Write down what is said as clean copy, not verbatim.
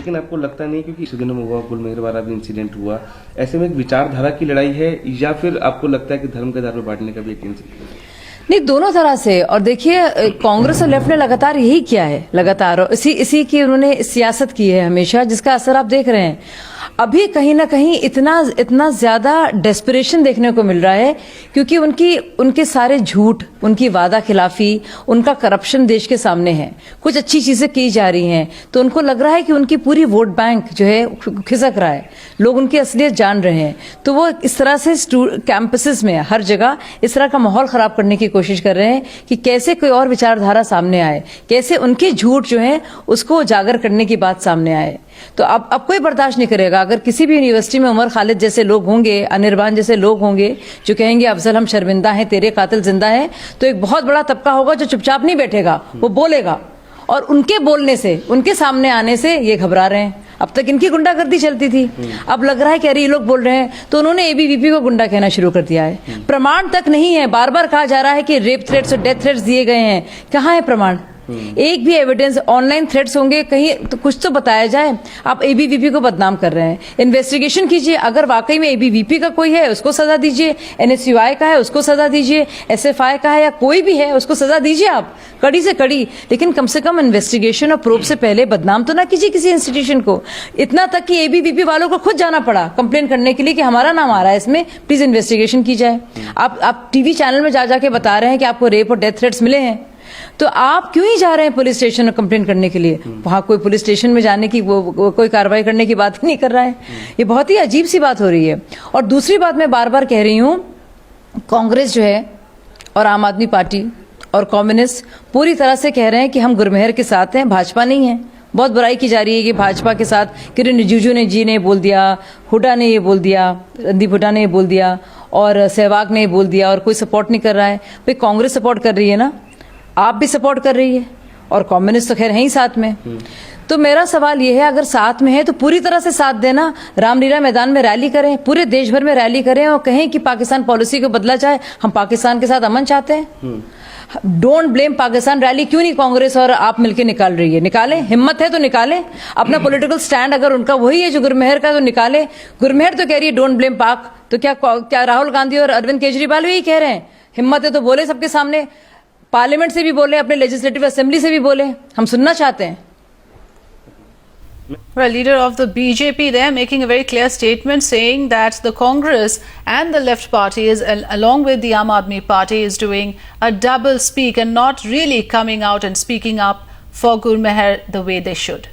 लेकिन आपको लगता नहीं क्योंकि इसी दिनों में हुआ गुलमेहर वाला भी इंसिडेंट हुआ, ऐसे में एक विचारधारा की लड़ाई है या फिर आपको लगता है कि धर्म के आधार पर बांटने का भी एक इंसिडेंट? नहीं, दोनों तरह से। और देखिए, कांग्रेस और लेफ्ट ने लगातार यही किया है, लगातार इसी की उन्होंने सियासत की है हमेशा, जिसका असर आप देख रहे हैं। अभी कहीं ना कहीं इतना ज्यादा डेस्परेशन देखने को मिल रहा है क्योंकि उनके सारे झूठ, उनकी वादा खिलाफी, उनका करप्शन देश के सामने है। कुछ अच्छी चीजें की जा रही हैं तो उनको लग रहा है कि उनकी पूरी वोट बैंक जो है खिसक रहा है, लोग उनकी असलियत जान रहे हैं, तो वो इस तरह से कैंपसेस में हर जगह इस तरह का माहौल खराब करने की कोशिश कर रहे हैं कि कैसे कोई और विचारधारा सामने आए, कैसे उनके झूठ जो है उसको उजागर करने की बात सामने आए। तो अब कोई बर्दाश्त नहीं करेगा। अगर किसी भी यूनिवर्सिटी में उमर खालिद जैसे लोग होंगे, अनिर्बान जैसे लोग होंगे जो कहेंगे अफजल हम शर्मिंदा हैं, तेरे कातिल जिंदा है, तो एक बहुत बड़ा तबका होगा जो चुपचाप नहीं बैठेगा, वो बोलेगा। और उनके बोलने से, उनके सामने आने से ये घबरा रहे हैं। अब तक इनकी गुंडागर्दी चलती थी, अब लग रहा है कि अरे ये लोग बोल रहे हैं तो उन्होंने एबीवीपी को गुंडा कहना शुरू कर दिया है। प्रमाण तक नहीं है, बार बार कहा जा रहा है कि रेप थ्रेट्स और डेथ थ्रेट्स दिए गए हैं, कहाँ है प्रमाण? एक भी एविडेंस? ऑनलाइन थ्रेट्स होंगे कहीं तो कुछ तो बताया जाए। आप एबीवीपी को बदनाम कर रहे हैं, इन्वेस्टिगेशन कीजिए, अगर वाकई में एबीवीपी का कोई है उसको सजा दीजिए, एनएसयूआई का है उसको सजा दीजिए, एसएफआई का है या कोई भी है उसको सजा दीजिए आप, कड़ी से कड़ी। लेकिन कम से कम इन्वेस्टिगेशन और प्रोब से पहले बदनाम तो ना कीजिए किसी इंस्टीट्यूशन को। इतना तक कि एबीवीपी वालों को खुद जाना पड़ा कंप्लेन करने के लिए कि हमारा नाम आ रहा है इसमें, प्लीज इन्वेस्टिगेशन की जाए। आप टीवी चैनल में जा जाके बता रहे हैं कि आपको रेप और डेथ थ्रेट्स मिले हैं, तो आप क्यों ही जा रहे हैं पुलिस स्टेशन में कंप्लेन करने के लिए? वहां कोई पुलिस स्टेशन में जाने की वो कोई कार्रवाई करने की बात ही नहीं कर रहा है। ये बहुत ही अजीब सी बात हो रही है। और दूसरी बात मैं बार बार कह रही हूं, कांग्रेस जो है और आम आदमी पार्टी और कम्युनिस्ट पूरी तरह से कह रहे हैं कि हम गुरमेहर के साथ हैं, भाजपा नहीं है। बहुत बुराई की जा रही है कि भाजपा के साथ किरण रिजिजू ने बोल दिया, हुड्डा ने ये बोल दिया, रणदीप हुड्डा ने ये बोल दिया और सहवाग ने ये बोल दिया और कोई सपोर्ट नहीं कर रहा है। भाई कांग्रेस सपोर्ट कर रही है ना, आप भी सपोर्ट कर रही है और कम्युनिस्ट तो खैर है ही साथ में। तो मेरा सवाल ये है, अगर साथ में है तो पूरी तरह से साथ देना, रामलीला मैदान में रैली करें, पूरे देश भर में रैली करें और कहें कि पाकिस्तान पॉलिसी को बदला जाए, हम पाकिस्तान के साथ अमन चाहते हैं। डोंट ब्लेम पाकिस्तान रैली क्यों नहीं कांग्रेस और आप मिलकर निकाल रही है? निकालें, हिम्मत है तो निकालें अपना पॉलिटिकल स्टैंड। अगर उनका वही है जो गुरमेहर का, तो निकाले। गुरमेहर तो कह रही है डोंट ब्लेम पाक, तो क्या राहुल गांधी और अरविंद केजरीवाल भी यही कह रहे हैं? हिम्मत है तो बोले सबके सामने, पार्लियामेंट से भी बोले, अपने लेजिस्लेटिव असेंबली से भी बोले, हम सुनना चाहते हैं। Well, leader of the BJP there making a very clear statement saying that the Congress and the left parties along with the Aam Aadmi Party is doing a double speak and not really coming out and speaking up for Gulmeher the way they should.